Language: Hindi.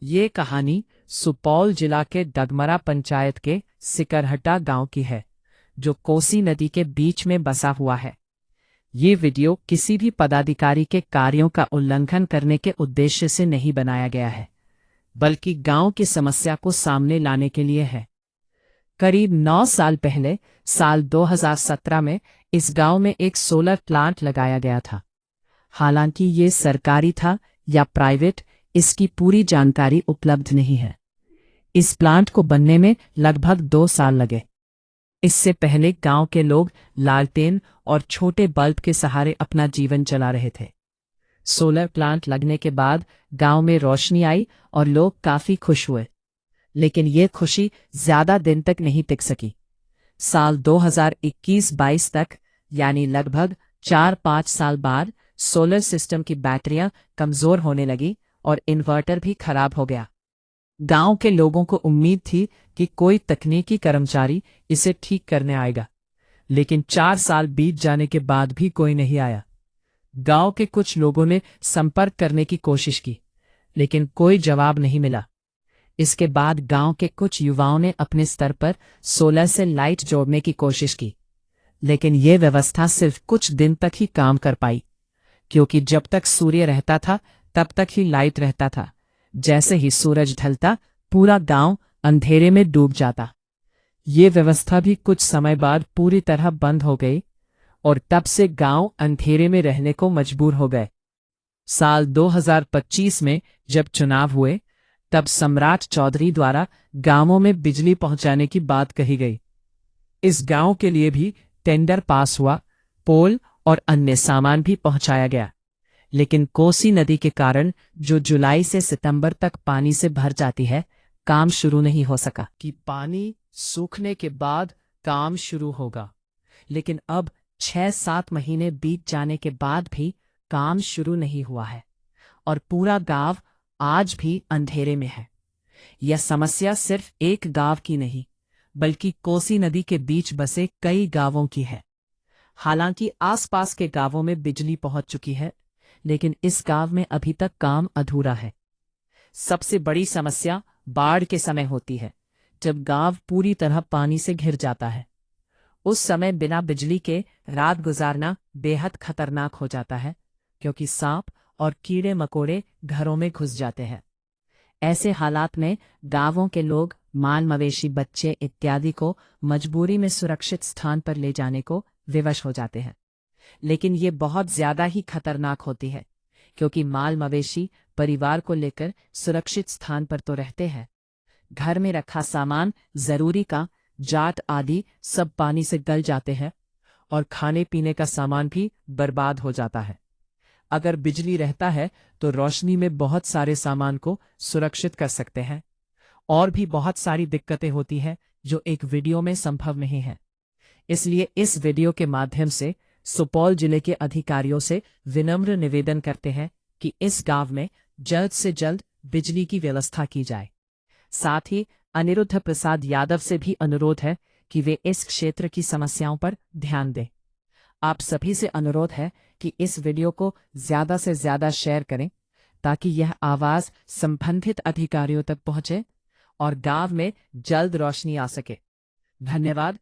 ये कहानी सुपौल जिला के डगमरा पंचायत के सिकरहटा गांव की है, जो कोसी नदी के बीच में बसा हुआ है। ये वीडियो किसी भी पदाधिकारी के कार्यों का उल्लंघन करने के उद्देश्य से नहीं बनाया गया है, बल्कि गांव की समस्या को सामने लाने के लिए है। करीब 9 साल पहले, साल 2017 में इस गांव में एक सोलर प्लांट लगाया गया था। हालांकि ये सरकारी था या प्राइवेट, इसकी पूरी जानकारी उपलब्ध नहीं है। इस प्लांट को बनने में लगभग 2 साल लगे। इससे पहले गांव के लोग लालटेन और छोटे बल्ब के सहारे अपना जीवन चला रहे थे। सोलर प्लांट लगने के बाद गांव में रोशनी आई और लोग काफी खुश हुए, लेकिन ये खुशी ज्यादा दिन तक नहीं टिक सकी। साल 2021-22 तक, यानी लगभग 4-5 साल बाद, सोलर सिस्टम की बैटरियां कमजोर होने लगी और इन्वर्टर भी खराब हो गया। गांव के लोगों को उम्मीद थी कि कोई तकनीकी कर्मचारी इसे ठीक करने आएगा, लेकिन 4 साल बीत जाने के बाद भी कोई नहीं आया। गांव के कुछ लोगों ने संपर्क करने की कोशिश की, लेकिन कोई जवाब नहीं मिला। इसके बाद गांव के कुछ युवाओं ने अपने स्तर पर सोलर से लाइट जोड़ने की कोशिश की, लेकिन ये व्यवस्था सिर्फ कुछ दिन तक ही काम कर पाई, क्योंकि जब तक सूर्य रहता था तब तक ही लाइट रहता था। जैसे ही सूरज ढलता, पूरा गांव अंधेरे में डूब जाता। ये व्यवस्था भी कुछ समय बाद पूरी तरह बंद हो गई और तब से गांव अंधेरे में रहने को मजबूर हो गए। साल 2025 में जब चुनाव हुए, तब सम्राट चौधरी द्वारा गांवों में बिजली पहुंचाने की बात कही गई। इस गांव के लिए भी टेंडर पास हुआ, पोल और अन्य सामान भी पहुंचाया गया, लेकिन कोसी नदी के कारण, जो जुलाई से सितंबर तक पानी से भर जाती है, काम शुरू नहीं हो सका। कि पानी सूखने के बाद काम शुरू होगा, लेकिन अब 6-7 महीने बीत जाने के बाद भी काम शुरू नहीं हुआ है और पूरा गांव आज भी अंधेरे में है। यह समस्या सिर्फ एक गांव की नहीं, बल्कि कोसी नदी के बीच बसे कई गांवों की है। हालांकि आसपास के गांवों में बिजली पहुंच चुकी है, लेकिन इस गांव में अभी तक काम अधूरा है। सबसे बड़ी समस्या बाढ़ के समय होती है, जब गांव पूरी तरह पानी से घिर जाता है। उस समय बिना बिजली के रात गुजारना बेहद खतरनाक हो जाता है, क्योंकि सांप और कीड़े मकोड़े घरों में घुस जाते हैं। ऐसे हालात में गांवों के लोग माल मवेशी, बच्चे इत्यादि को मजबूरी में सुरक्षित स्थान पर ले जाने को विवश हो जाते हैं। लेकिन ये बहुत ज्यादा ही खतरनाक होती है, क्योंकि माल मवेशी परिवार को लेकर सुरक्षित स्थान पर तो रहते हैं, घर में रखा सामान, जरूरी का जाट आदि सब पानी से गल जाते हैं और खाने पीने का सामान भी बर्बाद हो जाता है। अगर बिजली रहता है तो रोशनी में बहुत सारे सामान को सुरक्षित कर सकते हैं, और भी बहुत सारी दिक्कतें होती हैं जो एक वीडियो में संभव नहीं है। इसलिए इस वीडियो के माध्यम से सुपौल जिले के अधिकारियों से विनम्र निवेदन करते हैं कि इस गांव में जल्द से जल्द बिजली की व्यवस्था की जाए। साथ ही अनिरुद्ध प्रसाद यादव से भी अनुरोध है कि वे इस क्षेत्र की समस्याओं पर ध्यान दें। आप सभी से अनुरोध है कि इस वीडियो को ज्यादा से ज्यादा शेयर करें, ताकि यह आवाज संबंधित अधिकारियों तक पहुंचे और गांव में जल्द रोशनी आ सके। धन्यवाद।